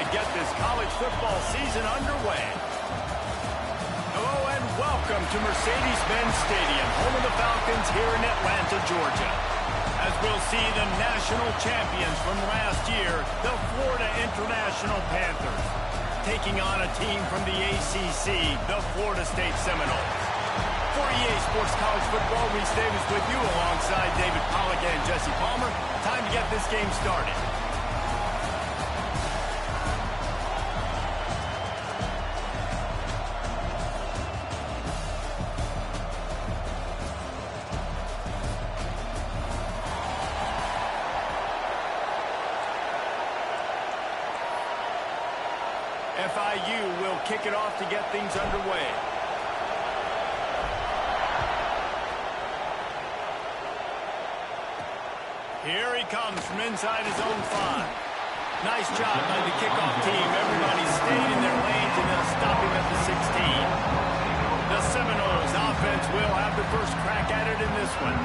get this college football season underway. Hello and welcome to Mercedes-Benz Stadium, home of the Falcons here in Atlanta, Georgia. As we'll see the national champions from last year, the Florida International Panthers, taking on a team from the ACC, the Florida State Seminoles. For EA Sports College Football, Reese Davis with you alongside David Pollack and Jesse Palmer. Time to get this game started. FIU will kick it off to get things underway. Here he comes from inside his own 5. Nice job by the kickoff team. Everybody stayed in their lanes and they'll stop him at the 16. The Seminoles offense will have the first crack at it in this one.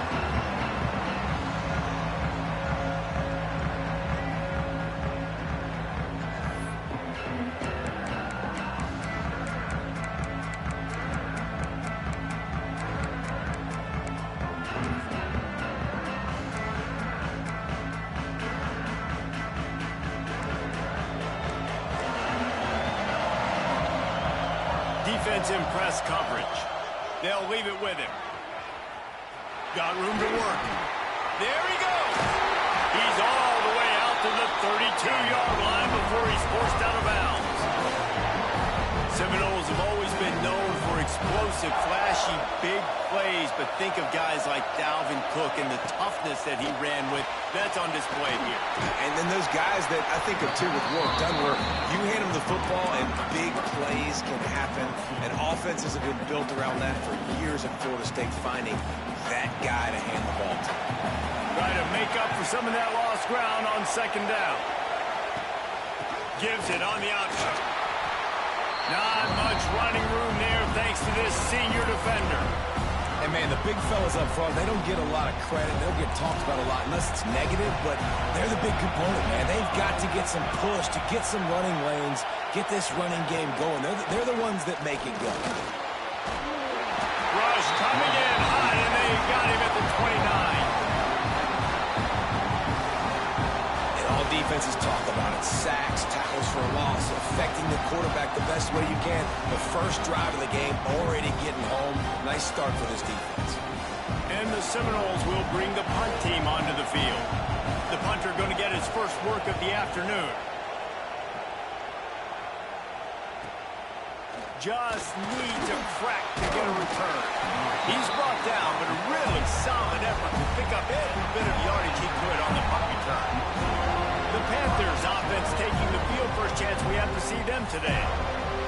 Defense in press coverage. They'll leave it with him. Got room to work. There he goes. He's all the way out to the 32-yard line before he's forced out of bounds. Seminoles have always been known for explosive, flashy, big plays, but think of guys like Dalvin Cook and the toughness that he ran with. That's on display here. And then those guys that I think of, too, with Warwick Dunn, where you hand them the football and big plays can happen, and offenses have been built around that for years at Florida State, finding that guy to hand the ball to. Trying to make up for some of that lost ground on second down. Gives it on the option. Not much running room there thanks to this senior defender. And, man, the big fellas up front, they don't get a lot of credit. They don't get talked about a lot unless it's negative, but they're the big component, man. They've got to get some push, to get some running lanes, get this running game going. They're the ones that make it go. Rush coming in high, and they got him at the 29. And all defenses talk about it. Sacks, tackles for a loss, affecting the quarterback the best way you can. The first drive of the game, already getting home. Nice start for this defense. And the Seminoles will bring the punt team onto the field. The punter going to get his first work of the afternoon. Just needs a crack to get a return. He's brought down, but a really solid effort to pick up every bit of yardage he could on the punt return. The Panthers offense taking the field first chance we have to see them today.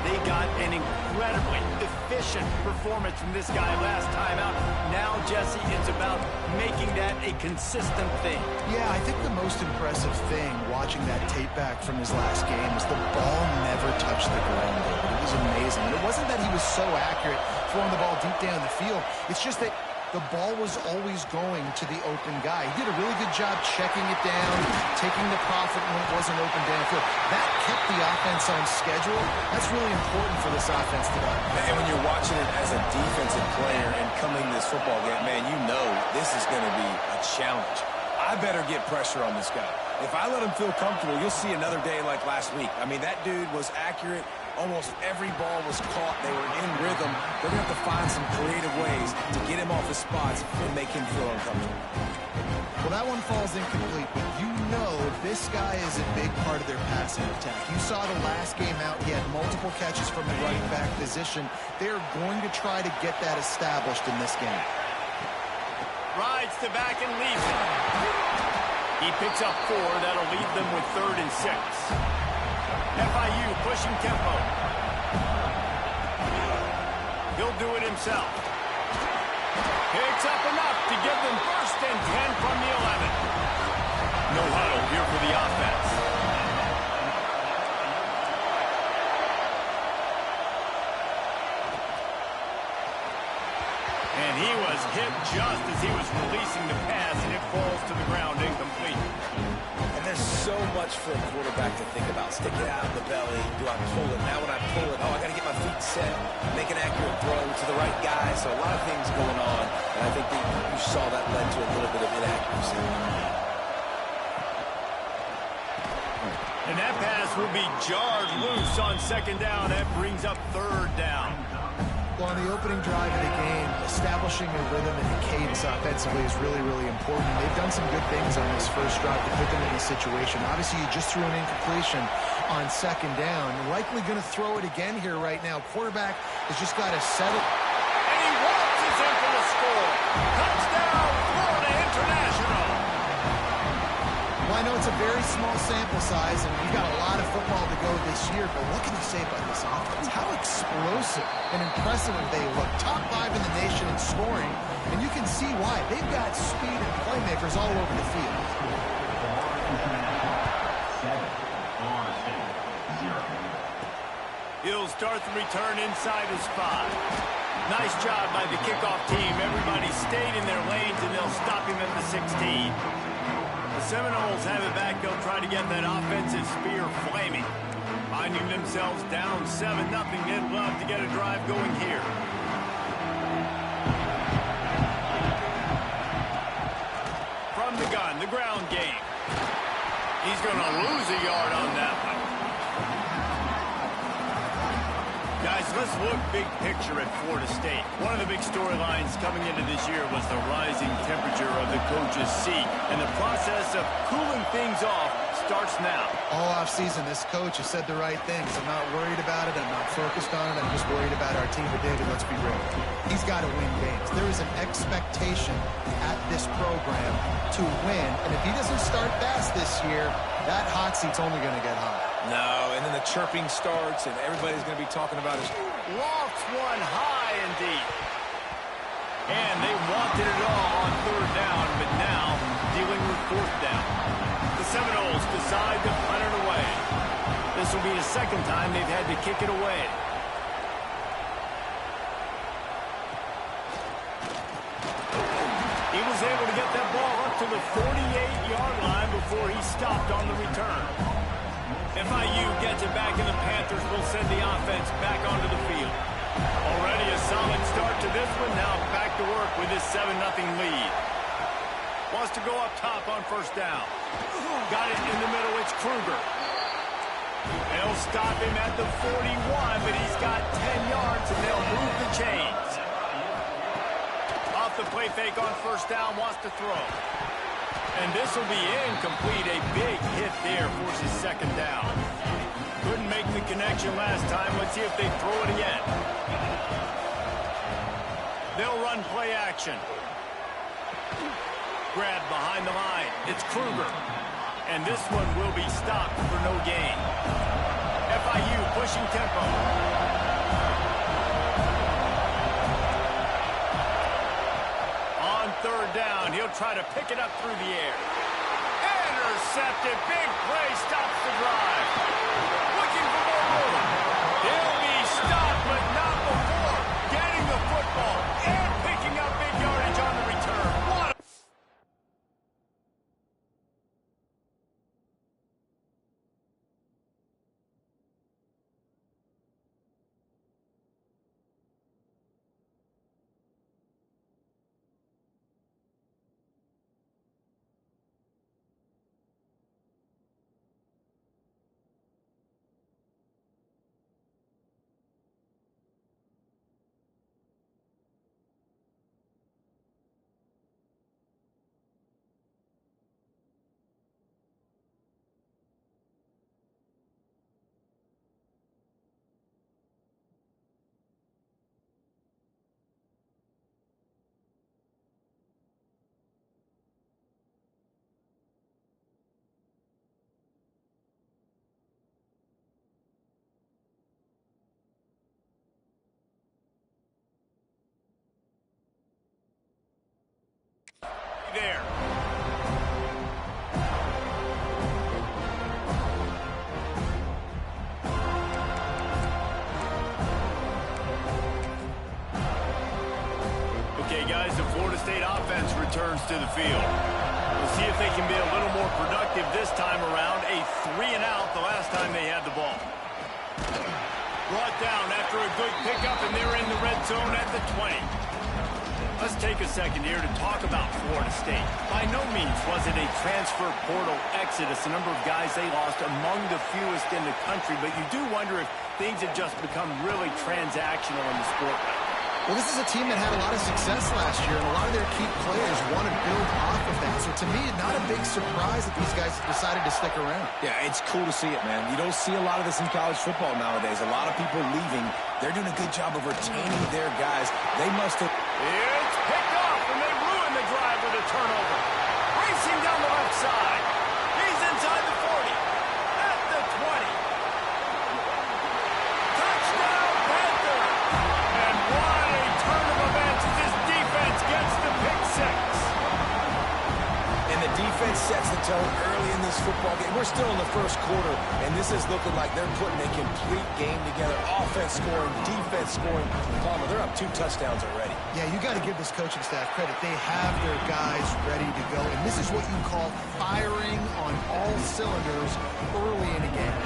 They got an incredibly efficient performance from this guy last time out. Now, Jesse, it's about making that a consistent thing. Yeah, I think the most impressive thing watching that tape back from his last game is the ball never touched the ground. It was amazing. And it wasn't that he was so accurate throwing the ball deep down the field. It's just that the ball was always going to the open guy. He did a really good job checking it down, taking the profit when it wasn't open downfield. That kept the offense on schedule. That's really important for this offense today. And when you're watching it as a defensive player and coming this football game, man, you know this is going to be a challenge. I better get pressure on this guy. If I let him feel comfortable, you'll see another day like last week. I mean, that dude was accurate. Almost every ball was caught. They were in rhythm. They're going to have to find some creative ways to get him off his spots and make him feel uncomfortable. Well, that one falls incomplete, but you know this guy is a big part of their passing attack. You saw the last game out. He had multiple catches from the running back position. They're going to try to get that established in this game. Rides to back and leaves it. He picks up 4. That'll leave them with 3rd and 6. FIU pushing tempo. He'll do it himself. Picks up enough to give them 1st and 10 from the 11. No huddle here for the offense. And he was hit just as he was releasing the pass, and it falls to the ground incomplete. And there's so much much for a quarterback to think about. Stick it out of the belly. Do I pull it? Now when I pull it, I got to get my feet set, make an accurate throw to the right guy. So a lot of things going on, and I think that you saw that led to a little bit of inaccuracy. And that pass will be jarred loose on second down. That brings up third down. Well, on the opening drive of the game, establishing a rhythm and a cadence offensively is really, really important. They've done some good things on this first drive to put them in this situation. Obviously, you just threw an incompletion on second down. Likely going to throw it again here right now. Quarterback has just got to settle. And he waltzes in for the score. Touchdown, Florida International. Well, I know it's a very small sample size, and we've got a lot of football to go this year, but what can you say about this offense? How explosive and impressive they look. Top 5 in the nation in scoring, and you can see why. They've got speed and playmakers all over the field. He'll start the return inside his 5. Nice job by the kickoff team. Everybody stayed in their lanes, and they'll stop him at the 16. The Seminoles have it back. They'll try to get that offensive spear flaming. Finding themselves down 7-0. They'd love to get a drive going here. From the gun, the ground game. He's going to lose a yard on that one. Guys, let's look big picture at Florida State. One of the big storylines coming into this year was the rising temperature of the coach's seat. And the process of cooling things off starts now. All offseason, this coach has said the right things. I'm not worried about it. I'm not focused on it. I'm just worried about our team. But, David, let's be real. He's got to win games. There is an expectation at this program to win. And if he doesn't start fast this year, that hot seat's only going to get hot. No, and then the chirping starts, and everybody's going to be talking about his... Lofts one high and deep. And they wanted it all on third down, but now dealing with fourth down. The Seminoles decide to punt it away. This will be the second time they've had to kick it away. He was able to get that ball up to the 48-yard line before he stopped on the return. FIU gets it back, and the Panthers will send the offense back onto the field. Already a solid start to this one. Now back to work with this 7-0 lead. Wants to go up top on first down. Got it in the middle. It's Kruger. They'll stop him at the 41, but he's got 10 yards, and they'll move the chains. Off the play fake on first down. Wants to throw. And this will be incomplete. A big hit there forces second down. Couldn't make the connection last time. Let's see if they throw it again. They'll run play action. Grab behind the line. It's Kruger. And this one will be stopped for no gain. FIU pushing tempo. Third down, he'll try to pick it up through the air. Intercepted, big play, stops the drive. Looking for more room. He'll be stopped, but not before getting the football and picking up big yardage on the return. What a... there. Okay, guys, the Florida State offense returns to the field. We'll see if they can be a little more productive this time around. A 3 and out the last time they had the ball. Brought down after a good pickup, and they're in the red zone at the 20. Let's take a second here to talk about Florida State. By no means was it a transfer portal exodus. The number of guys they lost among the fewest in the country, but you do wonder if things have just become really transactional in the sport right now. Well, this is a team that had a lot of success last year, and a lot of their key players want to build off of that. So to me, not a big surprise that these guys have decided to stick around. Yeah, it's cool to see it, man. You don't see a lot of this in college football nowadays. A lot of people leaving. They're doing a good job of retaining their guys. They must have... It's picked off, and they ruin the drive with a turnover. Racing down the left side. He's inside the 40. At the 20. Touchdown, Panthers! And what a turn of events as this defense gets the pick six. And the defense sets the tone early in this football game. We're still in the first quarter, and this is looking like they're putting a complete game together. Offense scoring, defense scoring. Palmer, they're up 2 touchdowns already. Yeah, you got to give this coaching staff credit. They have their guys ready to go, and this is what you call firing on all cylinders early in a game.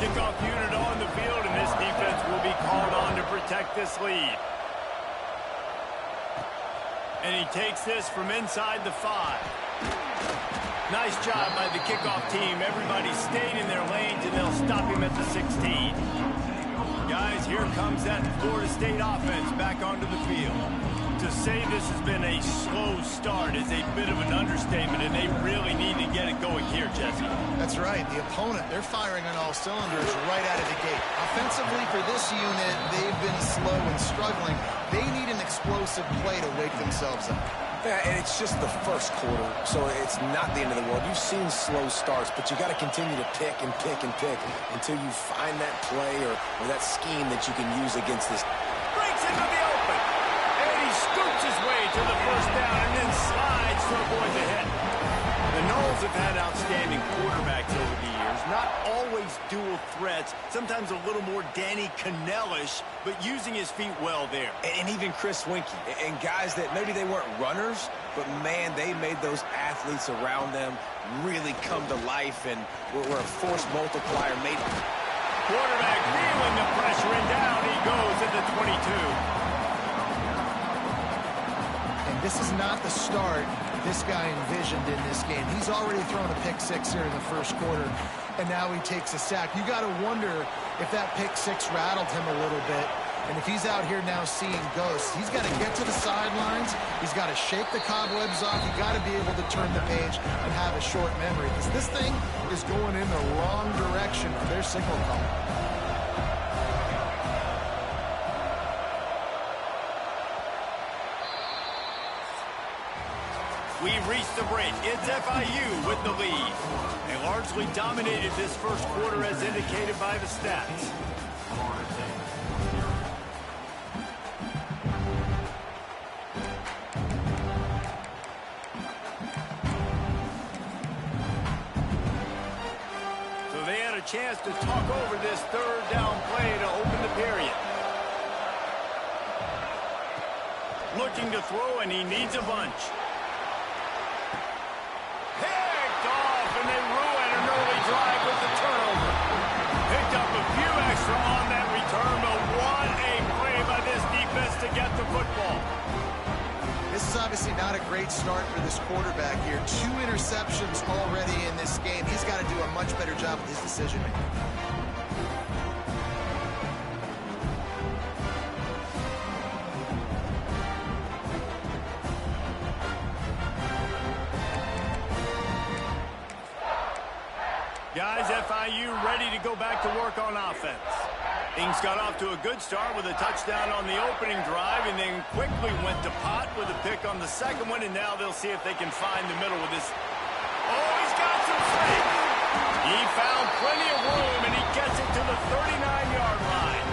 Kickoff unit on the field, and this defense will be called on to protect this lead. And he takes this from inside the 5. Nice job by the kickoff team. Everybody stayed in their lanes, and they'll stop him at the 16. Guys, here comes that Florida State offense back onto the field. To say this has been a slow start is a bit of an understatement, and they really need to get it going here, Jesse. That's right. The opponent, they're firing on all cylinders right out of the gate. Offensively, for this unit, they've been slow and struggling. They need an explosive play to wake themselves up. Yeah, and it's just the first quarter, so it's not the end of the world. You've seen slow starts, but you got to continue to pick and pick and pick until you find that play or that scheme that you can use against this. Breaks into the open, and he scoots his way to the first down and then slides to avoid the hit. The Noles have had outstanding quarterbacks over the years, not always dual threats, sometimes a little more Danny Cannell-ish, but using his feet well there. And even Chris Winkie, and guys that maybe they weren't runners, but man, they made those athletes around them really come to life and were a force multiplier. Quarterback feeling the pressure, and down he goes at the 22. This is not the start this guy envisioned in this game. He's already thrown a pick 6 here in the first quarter, and now he takes a sack. You got to wonder if that pick 6 rattled him a little bit. And if he's out here now seeing ghosts, he's got to get to the sidelines. He's got to shake the cobwebs off. You got to be able to turn the page and have a short memory, because this thing is going in the wrong direction for their signal call. We've reached the break. It's FIU with the lead. They largely dominated this first quarter as indicated by the stats. So they had a chance to talk over this third down play to open the period. Looking to throw, and he needs a bunch. And they ruin an early drive with the turnover. Picked up a few extra on that return, but what a play by this defense to get the football. This is obviously not a great start for this quarterback here. 2 interceptions already in this game. He's got to do a much better job with his decision-making. Guys, FIU ready to go back to work on offense. Things got off to a good start with a touchdown on the opening drive, and then quickly went to pot with a pick on the second one, and now they'll see if they can find the middle with this. Oh, he's got some space. He found plenty of room, and he gets it to the 39-yard line.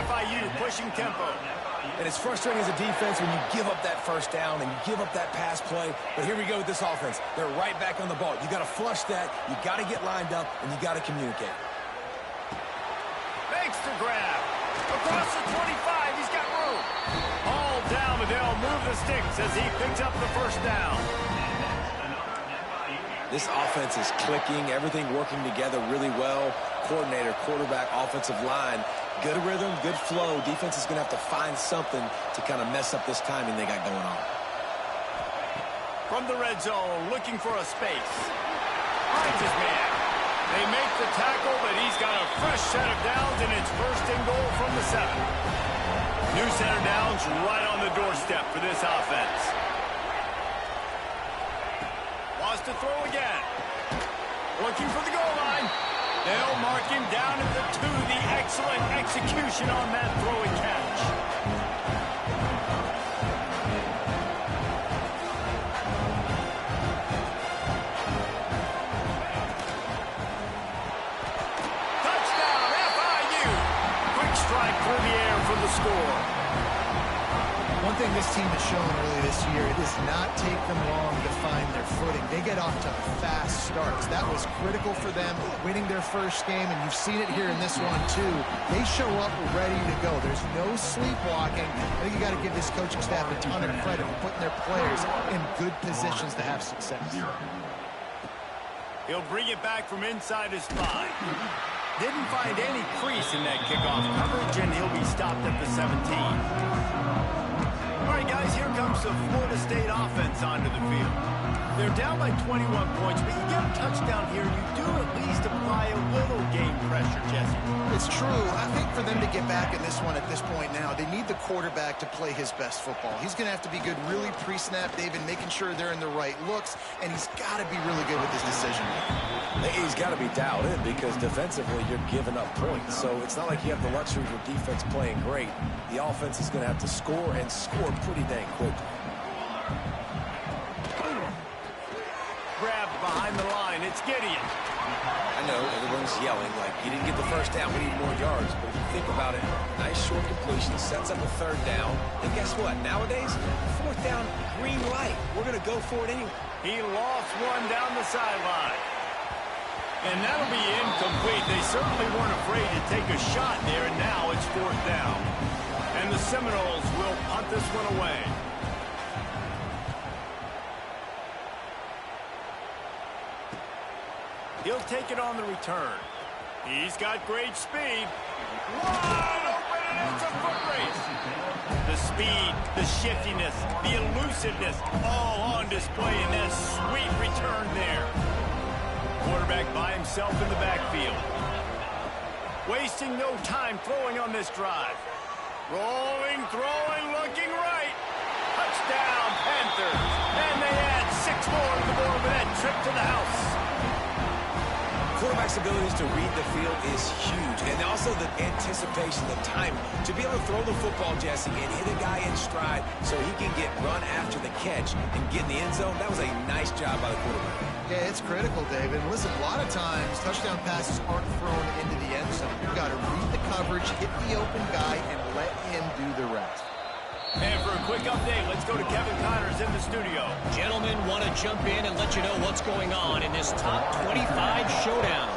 FIU pushing tempo. And it's frustrating as a defense when you give up that first down and you give up that pass play. But here we go with this offense. They're right back on the ball. You got to flush that. You got to get lined up, and you got to communicate. Fakes to grab. Across the 25, he's got room. All down, but they'll move the sticks as he picks up the first down. This offense is clicking, everything working together really well. Coordinator, quarterback, offensive line, good rhythm, good flow. Defense is going to have to find something to kind of mess up this timing they got going on. From the red zone, looking for a space. Finds his man. They make the tackle, but he's got a fresh set of downs, and it's first and goal from the 7. New center downs right on the doorstep for this offense. Wants to throw again. Looking for the goal line. They'll mark him down at the 2. The excellent execution on that throw and catch. Touchdown, FIU. Quick strike through the air for the score. One thing this team has shown early this year, it does not take them long to find their footing. They get off to fast starts. That was critical for them, winning their first game, and you've seen it here in this one too. They show up ready to go. There's no sleepwalking. I think you got to give this coaching staff a ton of credit for putting their players in good positions to have success. He'll bring it back from inside his 5. Didn't find any crease in that kickoff coverage, and he'll be stopped at the 17. All right, guys, here comes the Florida State offense onto the field. They're down by 21 points, but you get a touchdown here, and you do at least apply a little game pressure, Jesse. It's true. I think for them to get back in this one at this point now, they need the quarterback to play his best football. He's going to have to be good really pre-snap, David, making sure they're in the right looks, and he's got to be really good with his decision. He's got to be dialed in because defensively you're giving up points. So it's not like you have the luxury of defense playing great. The offense is going to have to score and score pretty dang quickly. Grabbed behind the line. It's Gideon. I know everyone's yelling like you didn't get the first down, we need more yards. But if you think about it, nice short completion, sets up a 3rd down. And guess what? Nowadays, 4th down, green light. We're going to go for it anyway. He lost one down the sideline. And that'll be incomplete. They certainly weren't afraid to take a shot there, and now it's 4th down. And the Seminoles will punt this one away. He'll take it on the return. He's got great speed. Wide open, and it's a foot race. The speed, the shiftiness, the elusiveness, all on display in that sweet return there. Quarterback by himself in the backfield. Wasting no time throwing on this drive. Rolling, throwing, looking right. Touchdown, Panthers. And they add 6 more to the board with that trip to the house. Quarterback's abilities to read the field is huge, and also the anticipation, the time to be able to throw the football, Jesse, and hit a guy in stride so he can get run after the catch and get in the end zone. That was a nice job by the quarterback. Yeah, it's critical, David. Listen, a lot of times touchdown passes aren't thrown into the end zone. You've got to read the coverage, hit the open guy, and let him do the rest. And for a quick update, let's go to Kevin Connors in the studio. Gentlemen, want to jump in and let you know what's going on in this top 25 showdown.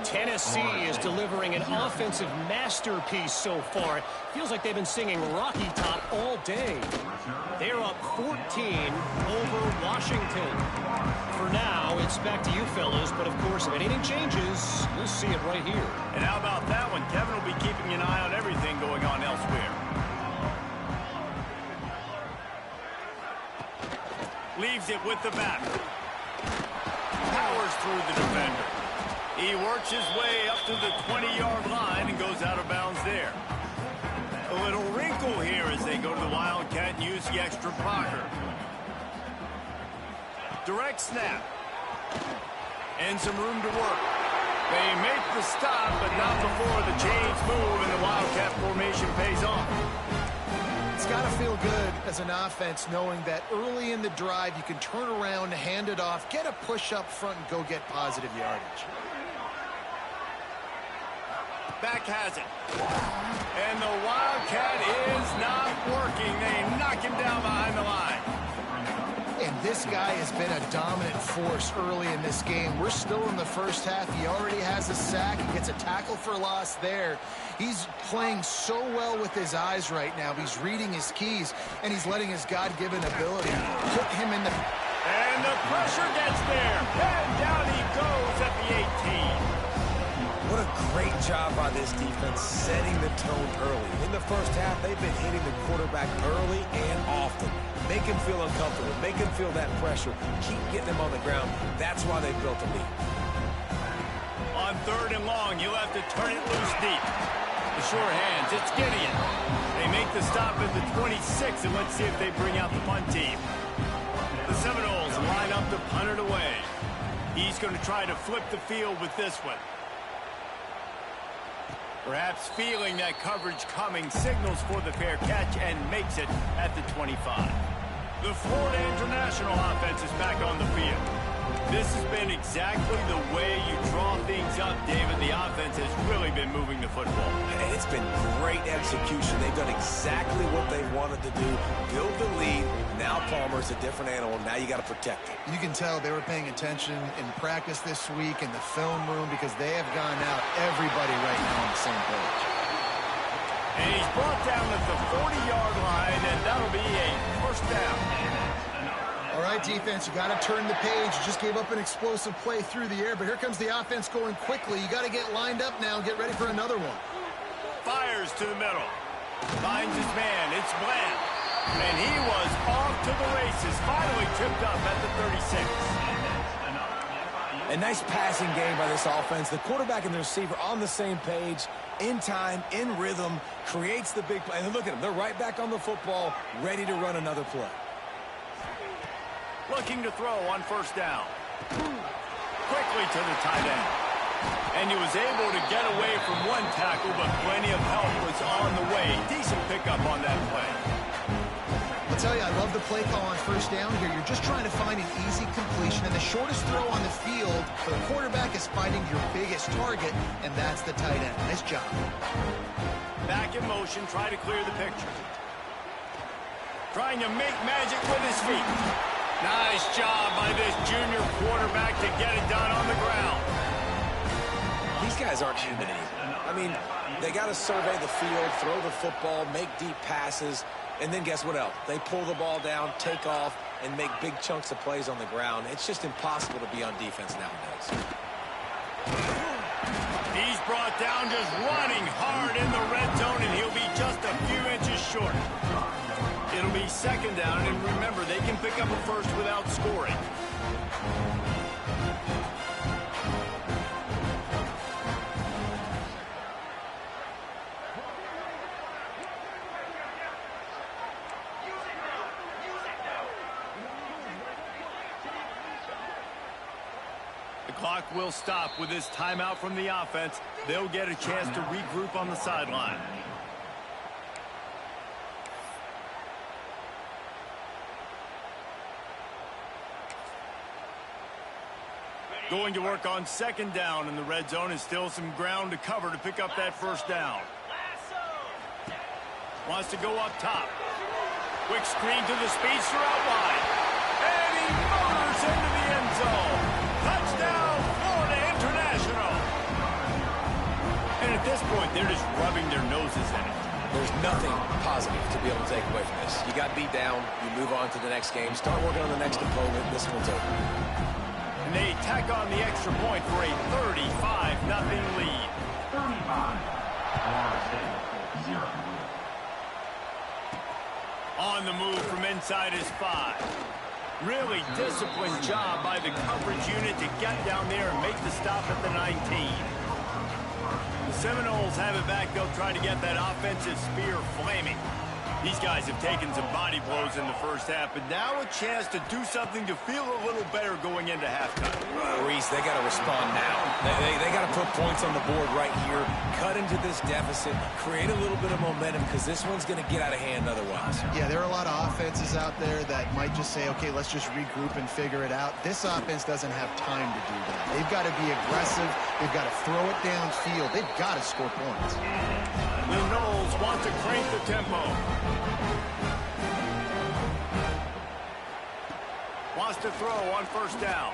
Tennessee is delivering an offensive masterpiece so far. It feels like they've been singing Rocky Top all day. They're up 14 over Washington. For now, it's back to you fellas, but of course, if anything changes, we'll see it right here. And how about that one? Kevin will be keeping an eye on everything going on elsewhere. Leaves it with the back. Powers through the defender. He works his way up to the 20-yard line and goes out of bounds there. A little wrinkle here as they go to the Wildcat and use the extra blocker. Direct snap. And some room to work. They make the stop, but not before the chains move and the Wildcat formation pays off. It's got to feel good as an offense knowing that early in the drive you can turn around, hand it off, get a push up front, and go get positive yardage. Back has it. And the Wildcat is not working. They knock him down behind the line. And this guy has been a dominant force early in this game. We're still in the first half. He already has a sack. He gets a tackle for loss there. He's playing so well with his eyes right now. He's reading his keys, and he's letting his God-given ability put him in the... And And the pressure gets there. And down he goes at the 18. What a great job by this defense setting the tone early. In the first half, they've been hitting the quarterback early and often. Make him feel uncomfortable. Make him feel that pressure. Keep getting him on the ground. That's why they built a lead. On 3rd and long, you'll have to turn it loose deep. The sure hands, it's Gideon. They make the stop at the 26, and let's see if they bring out the punt team. The Seminoles line up to punt it away. He's going to try to flip the field with this one. Perhaps feeling that coverage coming, signals for the fair catch and makes it at the 25. The Florida International offense is back on the field. This has been exactly the way you draw things up, David. The offense has really been moving the football. And it's been great execution. They've done exactly what they wanted to do. Build the lead. Now Palmer's a different animal. Now you got to protect him. You can tell they were paying attention in practice this week in the film room because they have gone out everybody right now on the same page. And he's brought down at the 40-yard line, and that'll be a first down. All right, defense, you got to turn the page. You just gave up an explosive play through the air, but here comes the offense going quickly. You got to get lined up now and get ready for another one. Fires to the middle. Finds his man. It's Bland. And he was off to the races. Finally tripped up at the 36. A nice passing game by this offense. The quarterback and the receiver on the same page, in time, in rhythm, creates the big play. And look at them. They're right back on the football, ready to run another play. Looking to throw on first down. Quickly to the tight end. And he was able to get away from one tackle, but plenty of help was on the way. Decent pickup on that play. I'll tell you, I love the play call on first down here. You're just trying to find an easy completion, and the shortest throw on the field for the quarterback is finding your biggest target, and that's the tight end. Nice job. Back in motion, try to clear the picture. Trying to make magic with his feet. Nice job by this junior quarterback to get it done on the ground. These guys aren't human anymore. I mean, they got to survey the field, throw the football, make deep passes, and then guess what else? They pull the ball down, take off, and make big chunks of plays on the ground. It's just impossible to be on defense nowadays. He's brought down just running hard in the red zone, and he'll be just a few inches short. It'll be second down, and remember, they can pick up a first without scoring. The clock will stop with this timeout from the offense. They'll get a chance to regroup on the sideline. Going to work on second down in the red zone, and still some ground to cover to pick up that first down. Wants to go up top. Quick screen to the speedster out wide. And he motors into the end zone. Touchdown, Florida International. And at this point, they're just rubbing their noses in it. There's nothing positive to be able to take away from this. You got beat down, you move on to the next game, start working on the next opponent, this one's over. And they tack on the extra point for a 35-0 lead. 35, Florida State, 0. On the move from inside his 5. Really disciplined job by the coverage unit to get down there and make the stop at the 19. The Seminoles have it back. They'll try to get that offensive spear flaming. These guys have taken some body blows in the first half, but now a chance to do something to feel a little better going into halftime. Reese, they got to respond now. They got to put points on the board right here, cut into this deficit, create a little bit of momentum, because this one's going to get out of hand otherwise. Yeah, there are a lot of offenses out there that might just say, okay, let's just regroup and figure it out. This offense doesn't have time to do that. They've got to be aggressive. They've got to throw it downfield. They've got to score points. The Noles want to crank the tempo. Wants to throw on first down.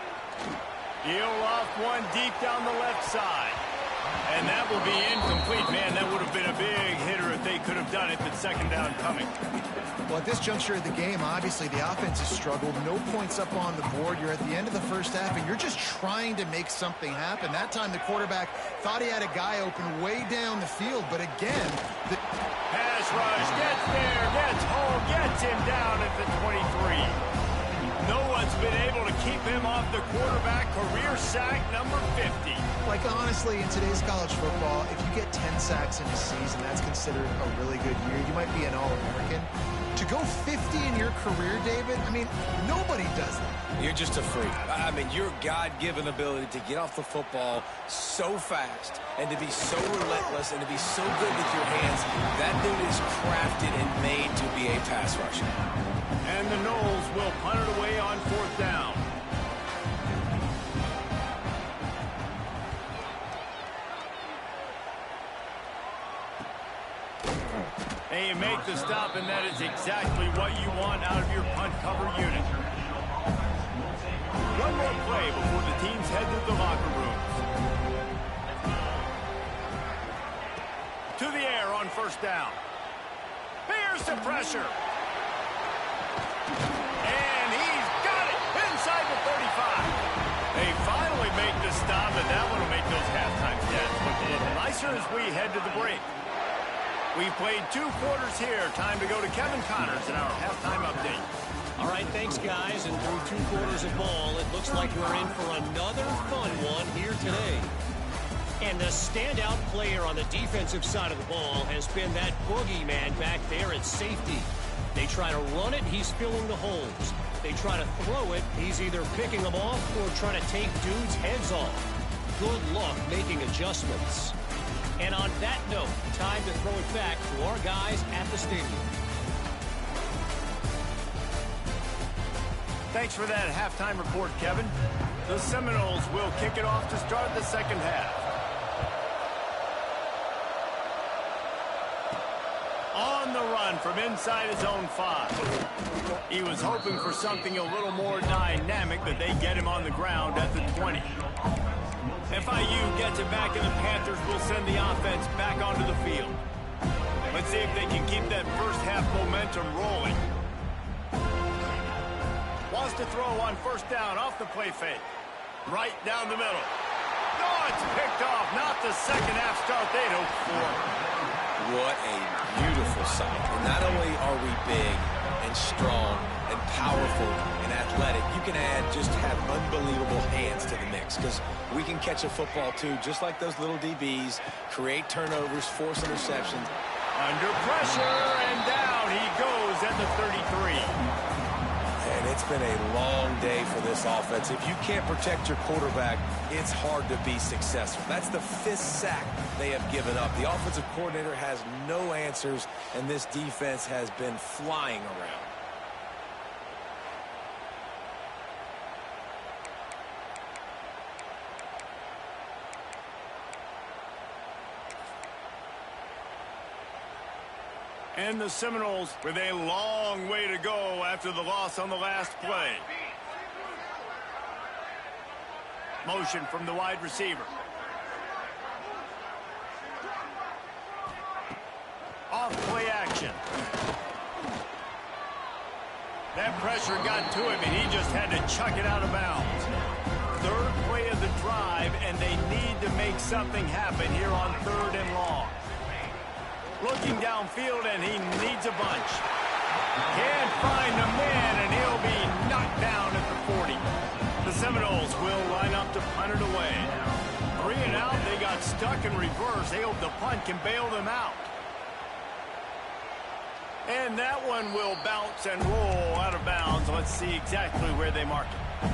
He'll off one deep down the left side. And that will be incomplete. Man, that would have been a big hitter if they could have done it, but second down coming. Well, at this juncture of the game, obviously the offense has struggled. No points up on the board. You're at the end of the first half, and you're just trying to make something happen. That time the quarterback thought he had a guy open way down the field, but again, the pass rush gets there, gets home, gets him down at the 23. No one's been able to keep him off the quarterback. Career sack number 50. Like, honestly, in today's college football, if you get 10 sacks in a season, that's considered a really good year. You might be an All-American. To go 50 in your career, David, I mean, nobody does that. You're just a freak. I mean, your God-given ability to get off the football so fast and to be so relentless and to be so good with your hands, that dude is crafted and made to be a pass rusher. And the Noles will punt it away on fourth down. And you make the stop, and that is exactly what you want out of your punt cover unit. One more play before the teams head to the locker rooms. To the air on first down. Here's the pressure. And he's got it inside the 35. They finally make the stop, and that one will make those halftime stats look a little nicer as we head to the break. We've played 2 quarters here. Time to go to Kevin Connors in our halftime update. All right, thanks, guys. And through 2 quarters of ball, it looks like we're in for another fun one here today. And the standout player on the defensive side of the ball has been that boogeyman back there at safety. They try to run it, he's filling the holes. They try to throw it, he's either picking them off or trying to take dudes' heads off. Good luck making adjustments. And on that note, time to throw it back to our guys at the stadium. Thanks for that halftime report, Kevin. The Seminoles will kick it off to start the second half. On the run from inside his own 5. He was hoping for something a little more dynamic, but they get him on the ground at the 20. FIU gets it back, and the Panthers will send the offense back onto the field. Let's see if they can keep that first half momentum rolling. Wants to throw on first down off the play fake. Right down the middle. No, it's picked off. Not the second half start they'd hoped for. What a beautiful sight. And not only are we big and strong and powerful and athletic, you can just have unbelievable hands to the mix, because we can catch a football too, just like those little DBs, create turnovers, force interceptions. Under pressure, and down he goes at the 33. And it's been a long day for this offense. If you can't protect your quarterback, it's hard to be successful. That's the 5th sack they have given up. The offensive coordinator has no answers, and this defense has been flying around. And the Seminoles with a long way to go after the loss on the last play. Motion from the wide receiver. Off play action. That pressure got to him, and he just had to chuck it out of bounds. 3rd play of the drive, and they need to make something happen here on 3rd and long. Looking downfield, and he needs a bunch. Can't find a man, and he'll be knocked down at the 40. The Seminoles will line up to punt it away. 3 and out, they got stuck in reverse. They hope the punt can bail them out. And that one will bounce and roll out of bounds. Let's see exactly where they mark it.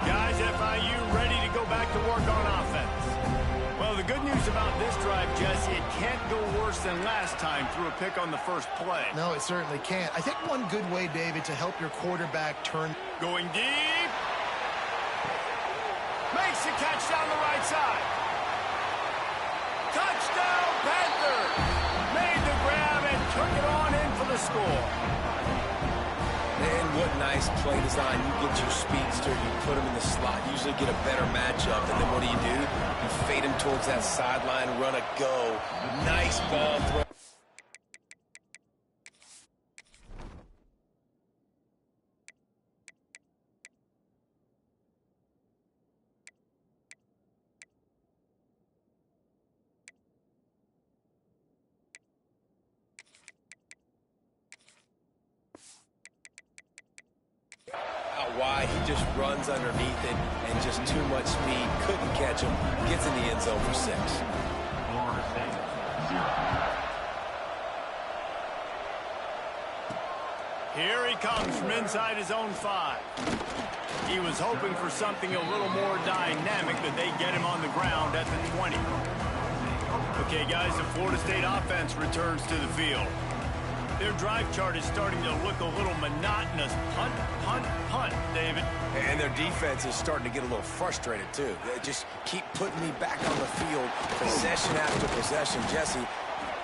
Guys, FIU ready to go back to work on offense. Well, the good news about this drive, Jesse, it can't go worse than last time through a pick on the first play. No, it certainly can't. I think one good way, David, to help your quarterback turn. Going deep. Makes the catch down the right side. Touchdown, Panthers! Made the grab and took it on in for the score. And what nice play design. You get your speedster, you put him in the slot, usually get a better matchup, and then what do? You fade him towards that sideline, run a go. Nice ball throw. Wide, he just runs underneath it and just too much speed, couldn't catch him, gets in the end zone for 6. Florida State, 0. Here he comes from inside his own 5. He was hoping for something a little more dynamic, but they get him on the ground at the 20. Okay, guys, the Florida State offense returns to the field. Their drive chart is starting to look a little monotonous. Punt, punt, punt, David. And their defense is starting to get a little frustrated, too. They just keep putting me back on the field, possession after possession. Jesse,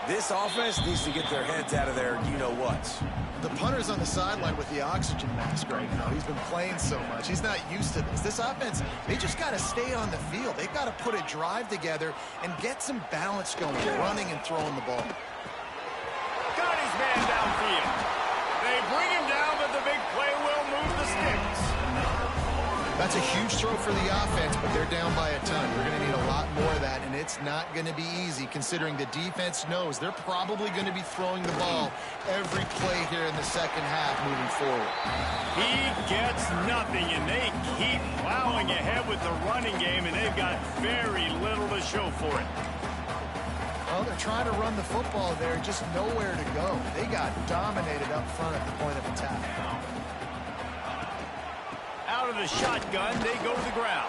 this offense needs to get their heads out of their you-know-whats. The punter's on the sideline with the oxygen mask right now. He's been playing so much. He's not used to this. This offense, they just got to stay on the field. They've got to put a drive together and get some balance going, running and throwing the ball. Got his man downfield. They bring him down, but the big play will move the sticks. That's a huge throw for the offense, but they're down by a ton. We're going to need a lot more of that, and it's not going to be easy considering the defense knows they're probably going to be throwing the ball every play here in the second half moving forward. He gets nothing, and they keep plowing ahead with the running game, and they've got very little to show for it. Well, they're trying to run the football there, just nowhere to go. They got dominated up front at the point of attack. Out of the shotgun, they go to the ground.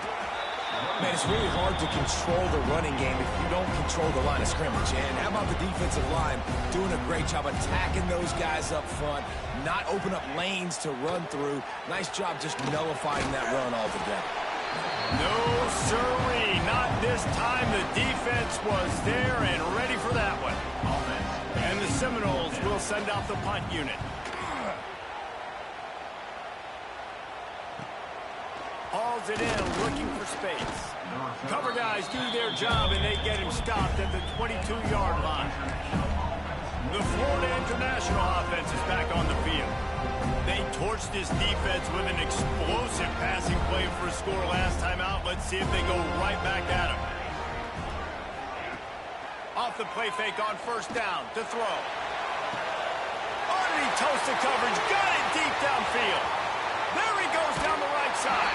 Man, it's really hard to control the running game if you don't control the line of scrimmage. And how about the defensive line doing a great job attacking those guys up front, not open up lanes to run through. Nice job just nullifying that run altogether. No, sirree, not this time. The defense was there and ready for that one. And the Seminoles will send out the punt unit. Hauls it in, looking for space. Cover guys do their job, and they get him stopped at the 22-yard line. The Florida International offense is back on the field. They torched this defense with an explosive passing play for a score last time out. Let's see if they go right back at him. Off the play fake on first down to throw. Underneath toasted coverage, got it deep downfield. There he goes down the right side.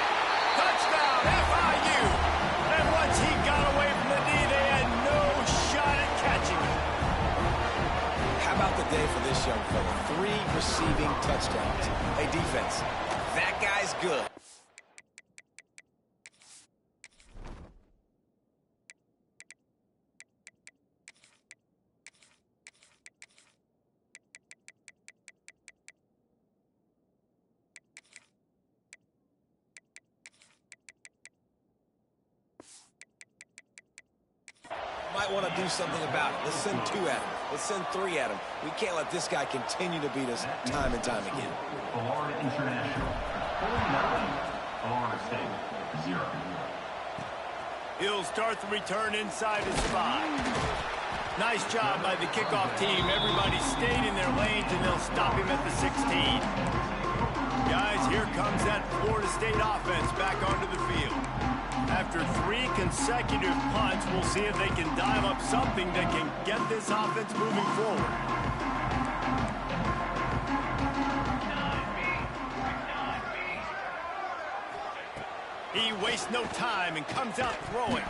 Touchdown, FIU. And once he got away from the D, they had no shot at catching him. How about the day for this young fella? 3 receiving touchdowns. Hey, defense, that guy's good. Might want to do something about it. Let's send 2 at him. Let's send 3 at him. We can't let this guy continue to beat us time and time again. Florida International, 49. Florida State, 0. He'll start the return inside his 5. Nice job by the kickoff team. Everybody stayed in their lanes, and they'll stop him at the 16. Guys, here comes that Florida State offense back onto the field. After 3 consecutive punts, we'll see if they can dial up something that can get this offense moving forward. He wastes no time and comes out throwing.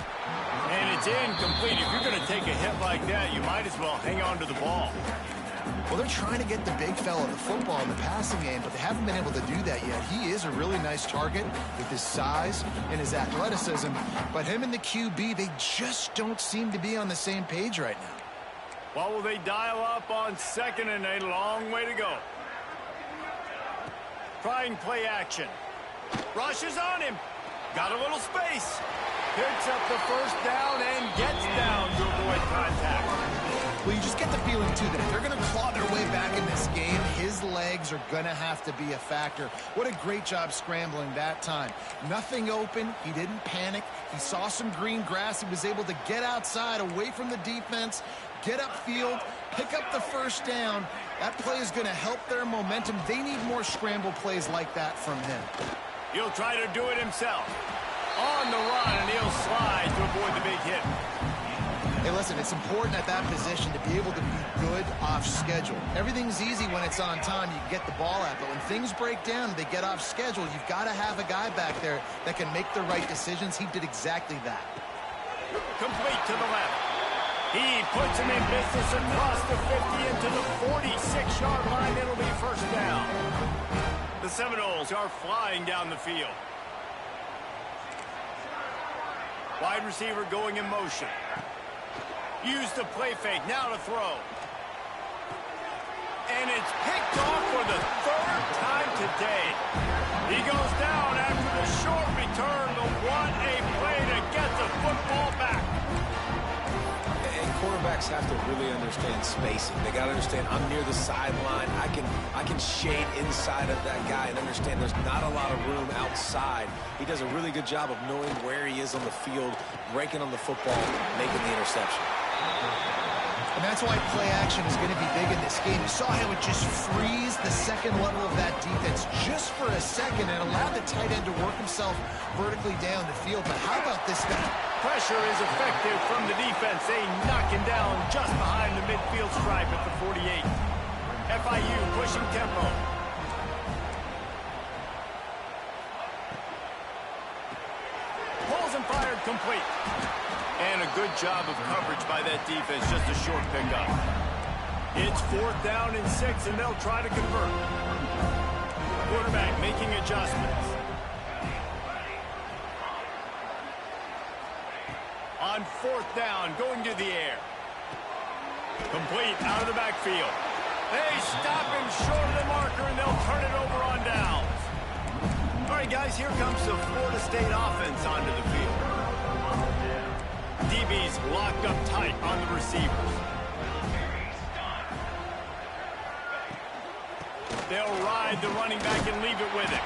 And it's incomplete. If you're going to take a hit like that, you might as well hang on to the ball. Well, they're trying to get the big fella the football in the passing game, but they haven't been able to do that yet. He is a really nice target with his size and his athleticism, but him and the QB, they just don't seem to be on the same page right now. Well, will they dial up on second and a long way to go? Trying play action. Rushes on him. Got a little space. Picks up the first down and gets down to avoid contact. Well, you just get the feeling, too, that if they're going to claw their way back in this game, his legs are going to have to be a factor. What a great job scrambling that time. Nothing open. He didn't panic. He saw some green grass. He was able to get outside, away from the defense, get upfield, pick up the first down. That play is going to help their momentum. They need more scramble plays like that from him. He'll try to do it himself. On the run, and he'll slide to avoid the big hit. Hey, listen, it's important at that position to be able to be good off schedule. Everything's easy when it's on time. You can get the ball out, but when things break down and they get off schedule, you've got to have a guy back there that can make the right decisions. He did exactly that. Complete to the left. He puts him in business across the 50 into the 46-yard line. It'll be first down. The Seminoles are flying down the field. Wide receiver going in motion. Use the play fake, now to throw. And it's picked off for the third time today. He goes down after the short return, but what a play to get the football back. And quarterbacks have to really understand spacing. They got to understand I'm near the sideline. I can shade inside of that guy and understand there's not a lot of room outside. He does a really good job of knowing where he is on the field, breaking on the football, making the interception. And that's why play action is going to be big in this game. You saw how it just frees the second level of that defense just for a second and allowed the tight end to work himself vertically down the field. But how about this guy? Pressure is effective from the defense. They knock him down just behind the midfield stripe at the 48. FIU pushing tempo. Pulls and fired complete. And a good job of coverage by that defense, just a short pickup. It's 4th down and 6, and they'll try to convert. Quarterback making adjustments. On 4th down, going to the air. Complete out of the backfield. They stop him short of the marker, and they'll turn it over on downs. All right, guys, here comes the Florida State offense onto the field. DB's locked up tight on the receivers. They'll ride the running back and leave it with him.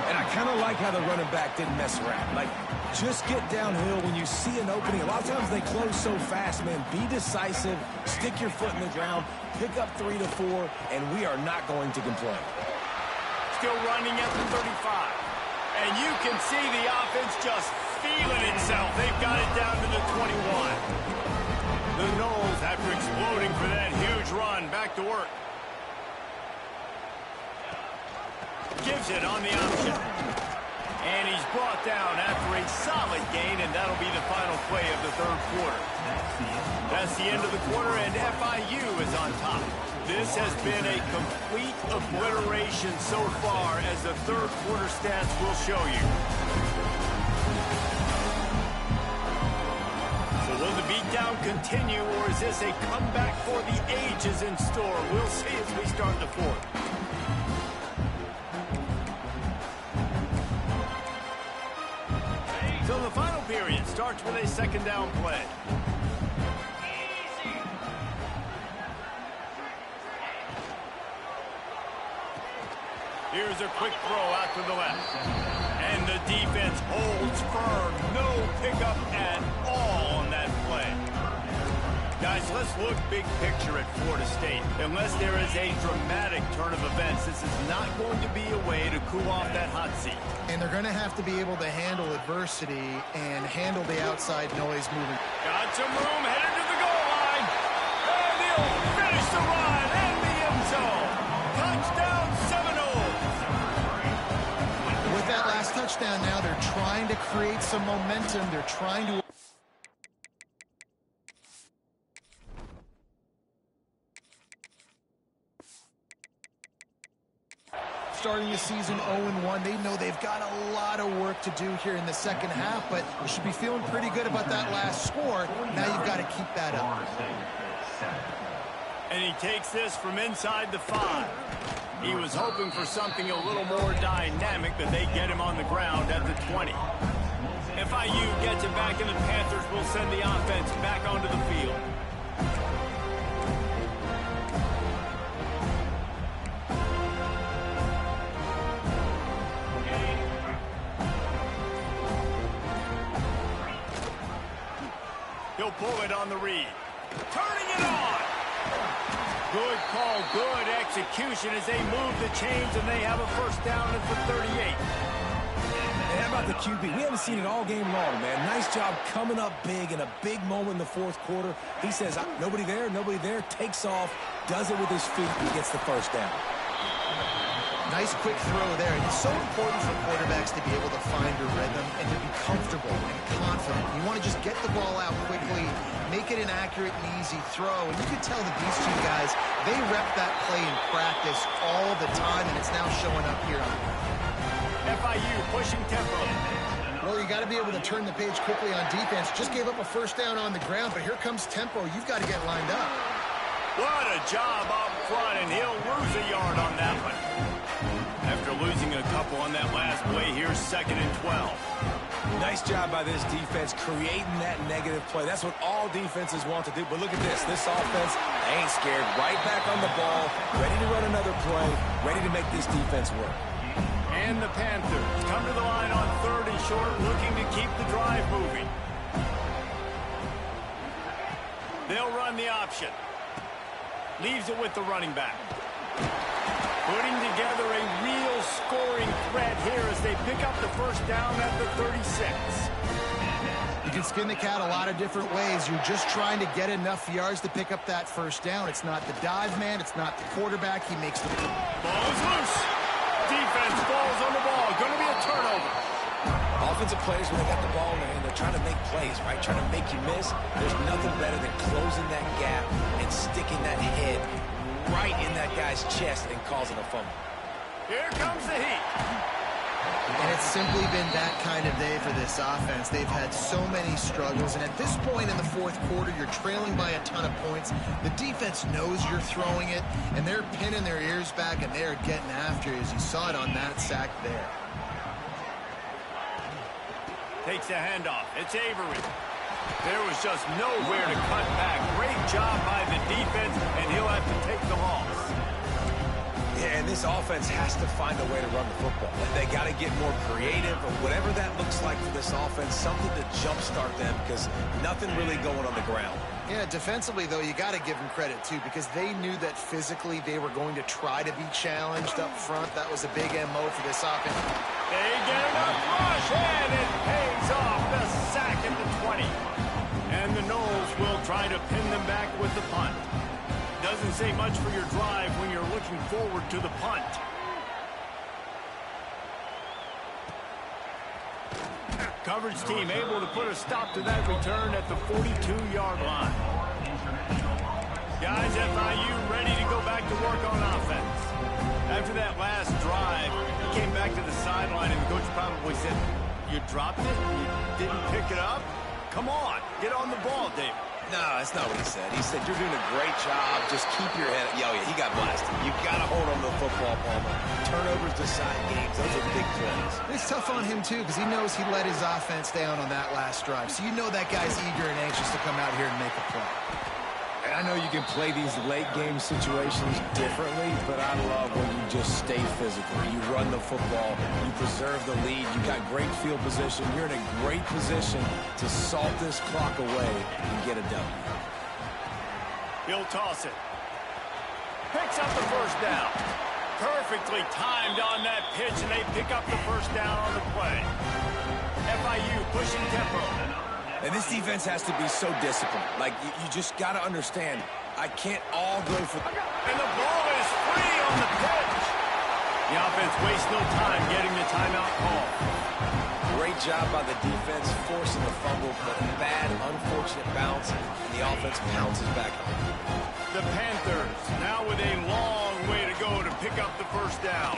And I kind of like how the running back didn't mess around. Like, just get downhill when you see an opening. A lot of times they close so fast, man. Be decisive, stick your foot in the ground, pick up 3 to 4, and we are not going to complain. Still running at the 35. And you can see the offense just feeling itself. They've got it down to the 21. The Noles, after exploding for that huge run, back to work. Gives it on the option. And he's brought down after a solid gain, and that'll be the final play of the third quarter. That's the end of the quarter, and FIU is on top. This has been a complete obliteration so far, as the third quarter stats will show you. So will the beatdown continue, or is this a comeback for the ages in store? We'll see as we start the fourth. So the final period starts with a second down play. Here's a quick throw out to the left. And the defense holds firm. No pickup at all on that play. Guys, let's look big picture at Florida State. Unless there is a dramatic turn of events, this is not going to be a way to cool off that hot seat. And they're going to have to be able to handle adversity and handle the outside noise moving. Got some room, headed to the goal line. And he'll finish the run in the end zone. Touchdown, Seminoles. With that last touchdown now, they're trying to create some momentum. They're trying to... Starting the season 0-1, they know they've got a lot of work to do here in the second half, but you should be feeling pretty good about that last score. Now you've got to keep that up. And he takes this from inside the 5. He was hoping for something a little more dynamic, but they get him on the ground at the 20. FIU gets it back, and the Panthers will send the offense back onto the field. He'll pull it on the read. Turning it on. Good call, good execution as they move the chains, and they have a first down at the 38. And how about the QB? We haven't seen it all game long, man. Nice job coming up big in a big moment in the fourth quarter. He says, nobody there, takes off, does it with his feet, and gets the first down. Nice quick throw there. And it's so important for quarterbacks to be able to find a rhythm and to be comfortable and confident. You want to just get the ball out quickly, make it an accurate and easy throw. And you could tell that these two guys, they rep that play in practice all the time, and it's now showing up here on FIU pushing tempo. Well, you got to be able to turn the page quickly on defense. Just gave up a first down on the ground, but here comes tempo. You've got to get lined up. What a job up front, and he'll lose a yard on that one. After losing a couple on that last play, here's 2nd and 12. Nice job by this defense creating that negative play. That's what all defenses want to do. But look at this. This offense, they ain't scared. Right back on the ball, ready to run another play, ready to make this defense work. And the Panthers come to the line on 3rd and short, looking to keep the drive moving. They'll run the option. Leaves it with the running back. Putting together a real scoring threat here as they pick up the first down at the 36. You can skin the cat a lot of different ways. You're just trying to get enough yards to pick up that first down. It's not the dive man. It's not the quarterback. He makes the ball is loose. Defense falls on the ball. Going to be a turnover. Offensive players, when they got the ball in their hand, they're trying to make plays, right? Trying to make you miss. There's nothing better than closing that gap and sticking that head right in that guy's chest and causing a fumble. Here comes the heat. And it's simply been that kind of day for this offense. They've had so many struggles, and at this point in the fourth quarter, you're trailing by a ton of points. The defense knows you're throwing it, and they're pinning their ears back, and they're getting after you, as you saw it on that sack there. Takes a handoff. It's Avery. There was just nowhere to cut back. Great job by the defense, and he'll have to take the loss. Yeah, and this offense has to find a way to run the football. They got to get more creative, or whatever that looks like for this offense, something to jumpstart them, because nothing really going on the ground. Yeah, defensively, though, you got to give them credit, too, because they knew that physically they were going to try to be challenged up front. That was a big MO for this offense. They get enough rush, and it pays off. The sack at the 20. And the Knowles will try to pin them back with the punt. Doesn't say much for your drive when you're looking forward to the punt. Coverage team able to put a stop to that return at the 42-yard line. Guys, FIU ready to go back to work on offense. After that last drive, he came back to the sideline, and the coach probably said, "You dropped it? You didn't pick it up? Come on, get on the ball, David." No, that's not what he said. He said, "You're doing a great job. Just keep your head up." Yeah, he got blasted. You got to hold on to the football, Palmer. Turnovers decide games. Those are big plays. It's tough on him, too, because he knows he let his offense down on that last drive. So you know that guy's eager and anxious to come out here and make a play. And I know you can play these late-game situations differently, but I love when you just stay physical. You run the football. You preserve the lead. You got great field position. You're in a great position to salt this clock away and get a W. He'll toss it. Picks up the first down. Perfectly timed on that pitch, and they pick up the first down on the play. FIU pushing tempo. And this defense has to be so disciplined. Like, you just got to understand, I can't all go for... And the ball is free on the pitch. The offense wastes no time getting the timeout call. Great job by the defense forcing the fumble, but a bad, unfortunate bounce, and the offense pounces back on it. The Panthers now with a long way to go to pick up the first down.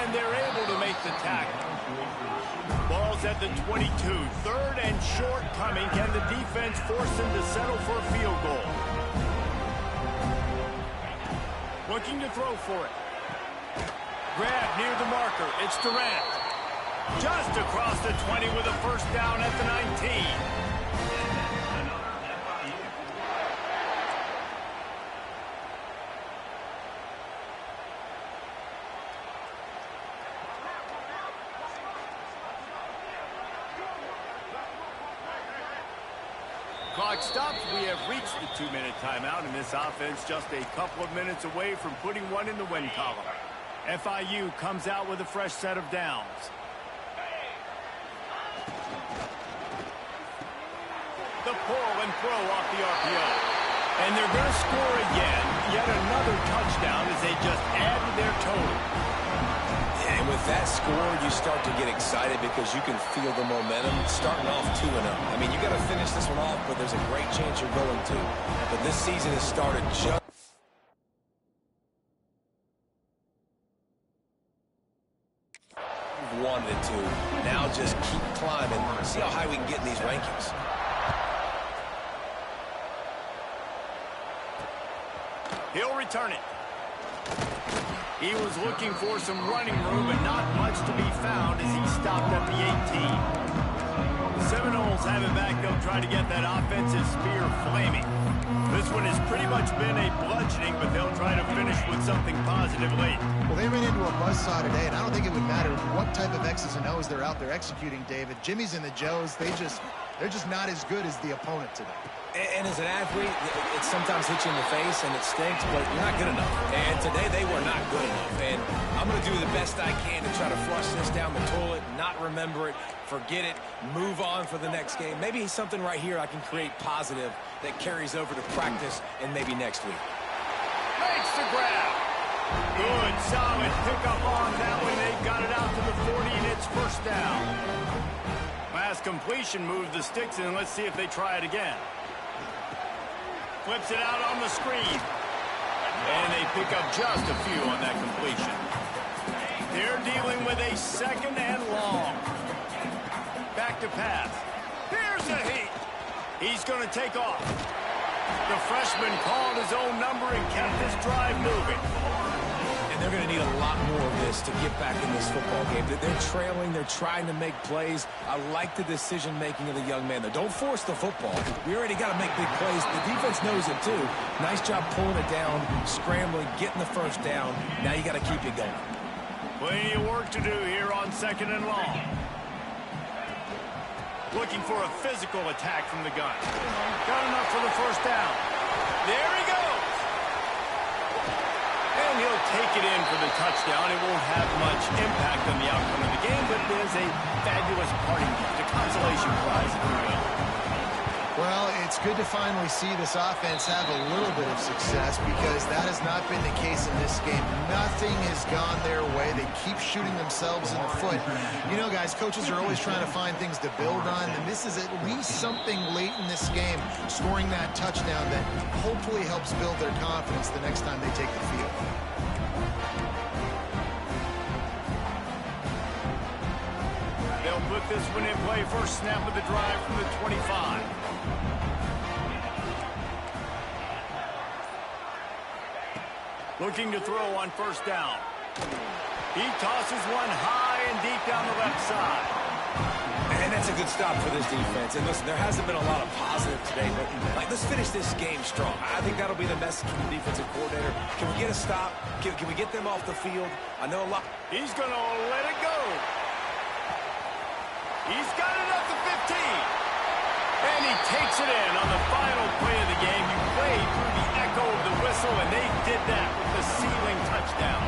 And they're able to make the tackle. Ball's at the 22. 3rd and short coming. Can the defense force them to settle for a field goal? Looking to throw for it. Grab near the marker. It's Durant. Just across the 20 with a first down at the 19. clock stops. We have reached the 2-minute timeout, and this offense just a couple of minutes away from putting one in the win column. FIU comes out with a fresh set of downs. The pull and throw off the RPO. And they're going to score again. Yet another touchdown as they just add to their total. And with that score, you start to get excited because you can feel the momentum starting off 2-0. I mean, you got to finish this one off, but there's a great chance you're going to. But this season has started just... wanted it to. Now just keep climbing. See how high we can get in these rankings. He'll return it. He was looking for some running room, but not much to be found as he stopped at the 18. The Seminoles have it back. They'll try to get that offensive spear flaming. This one has pretty much been a bludgeoning, but they'll try to finish with something positive late. Well, they ran into a buzzsaw today, and I don't think it would matter what type of X's and O's they're out there executing, David. Jimmy's and the Joes, they're just not as good as the opponent today. And as an athlete, it sometimes hits you in the face and it stinks, but you're not good enough. And today they were not good enough. And I'm going to do the best I can to try to flush this down the toilet, not remember it, forget it, move on for the next game. Maybe something right here I can create positive that carries over to practice and maybe next week. Makes the grab. Good, solid pickup on that one. They got it out to the 40, and it's first down. Last completion moved the sticks in. Let's see if they try it again. Flips it out on the screen. And they pick up just a few on that completion. They're dealing with a second and long. Back to pass. Here's a heat. He's going to take off. The freshman called his own number and kept this drive moving. And they're going to need a lot more of this to get back in this football game. They're trailing. They're trying to make plays. I like the decision-making of the young man. Don't force the football. We already got to make big plays. The defense knows it, too. Nice job pulling it down, scrambling, getting the first down. Now you got to keep it going. Plenty of work to do here on second and long. Looking for a physical attack from the gun. Got enough for the first down. There he goes. And he'll take it in for the touchdown. It won't have much impact on the outcome of the game, but it is a fabulous parting gift, a consolation prize, if you will. Well, it's good to finally see this offense have a little bit of success because that has not been the case in this game. Nothing has gone their way. They keep shooting themselves in the foot. You know, guys, coaches are always trying to find things to build on, and this is at least something late in this game, scoring that touchdown that hopefully helps build their confidence the next time they take the field. They'll put this one in play. First snap of the drive from the 25. Looking to throw on first down. He tosses one high and deep down the left side. And that's a good stop for this defense. And listen, there hasn't been a lot of positive today, but let's finish this game strong. I think that'll be the message from the defensive coordinator. Can we get a stop? Can we get them off the field? I know a lot. He's going to let it go. He's got it up to 15. And he takes it in on the final play of the game. You played through the echo of the whistle, and they did that with the ceiling touchdown.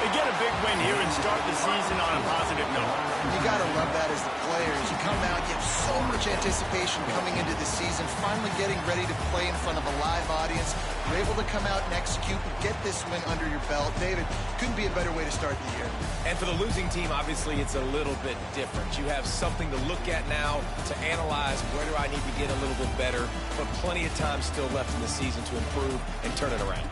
They get a big win here and start the season on a positive note. You got to love that as the players. You come out, you have so much anticipation coming into the season, finally getting ready to play in front of a live audience. You're able to come out and execute and get this win under your belt. David, couldn't be a better way to start the year. And for the losing team, obviously, it's a little bit different. You have something to look at now to analyze where do I need to get a little bit better, but plenty of time still left in the season to improve and turn it around.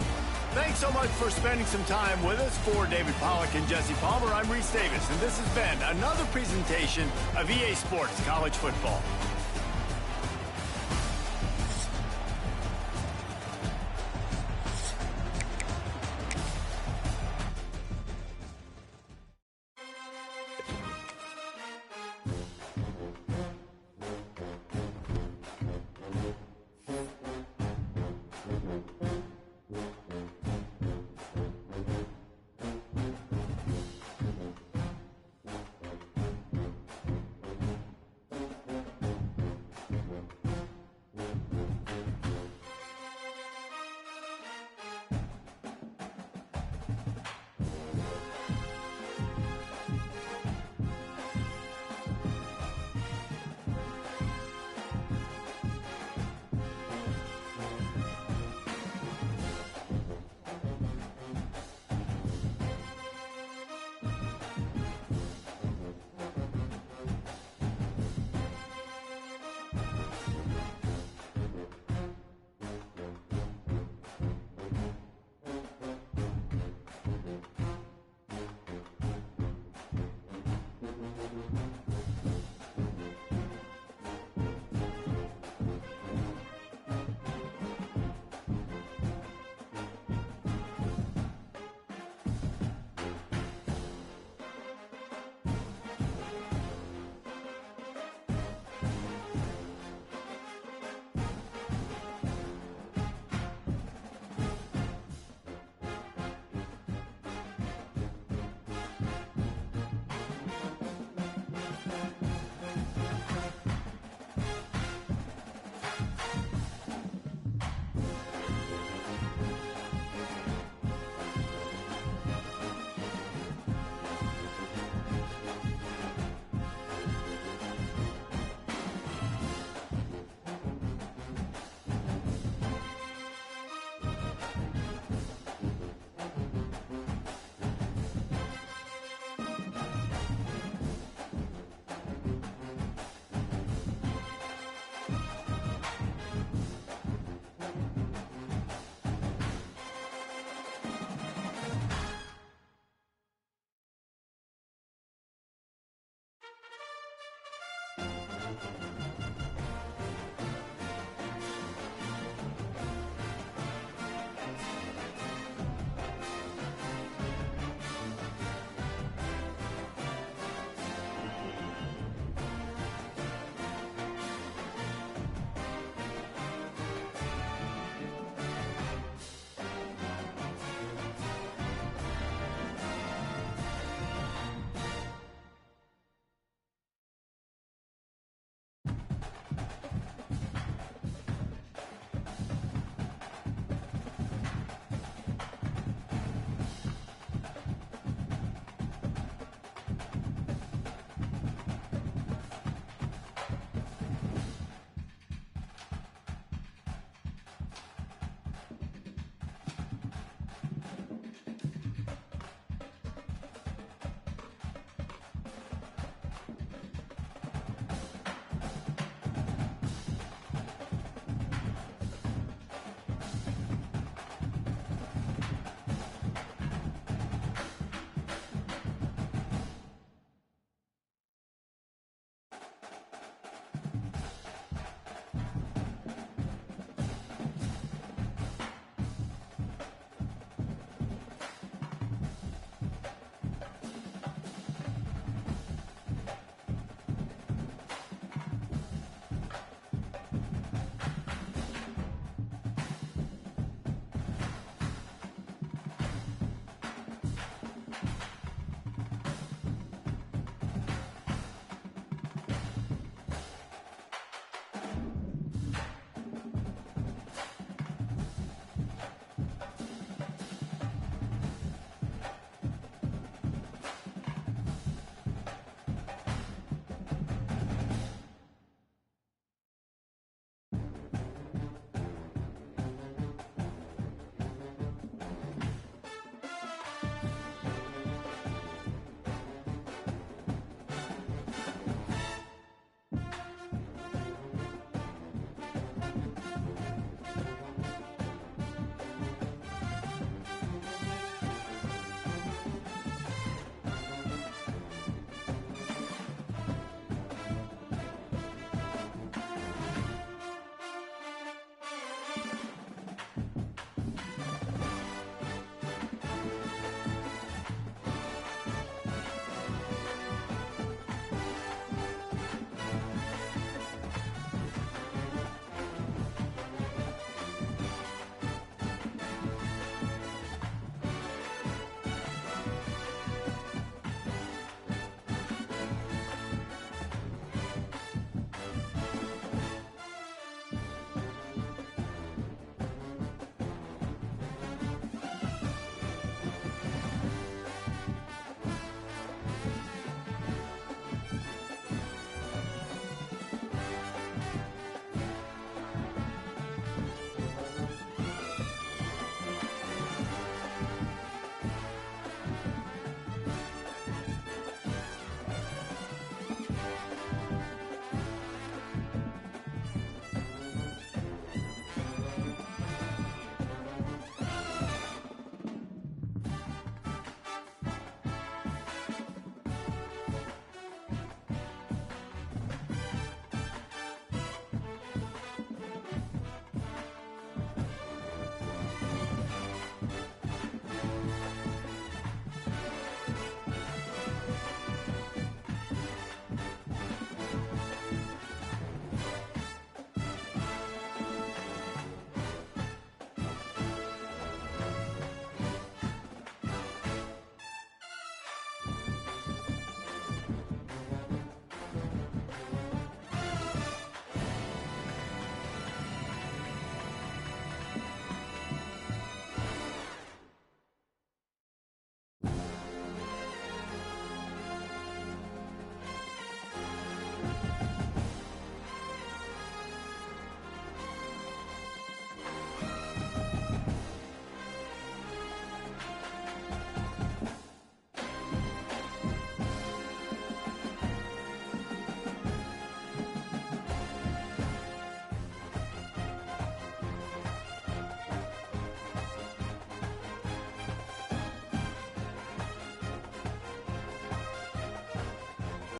Thanks so much for spending some time with us. For David Pollack and Jesse Palmer, I'm Reese Davis, and this has been another presentation of EA Sports College Football.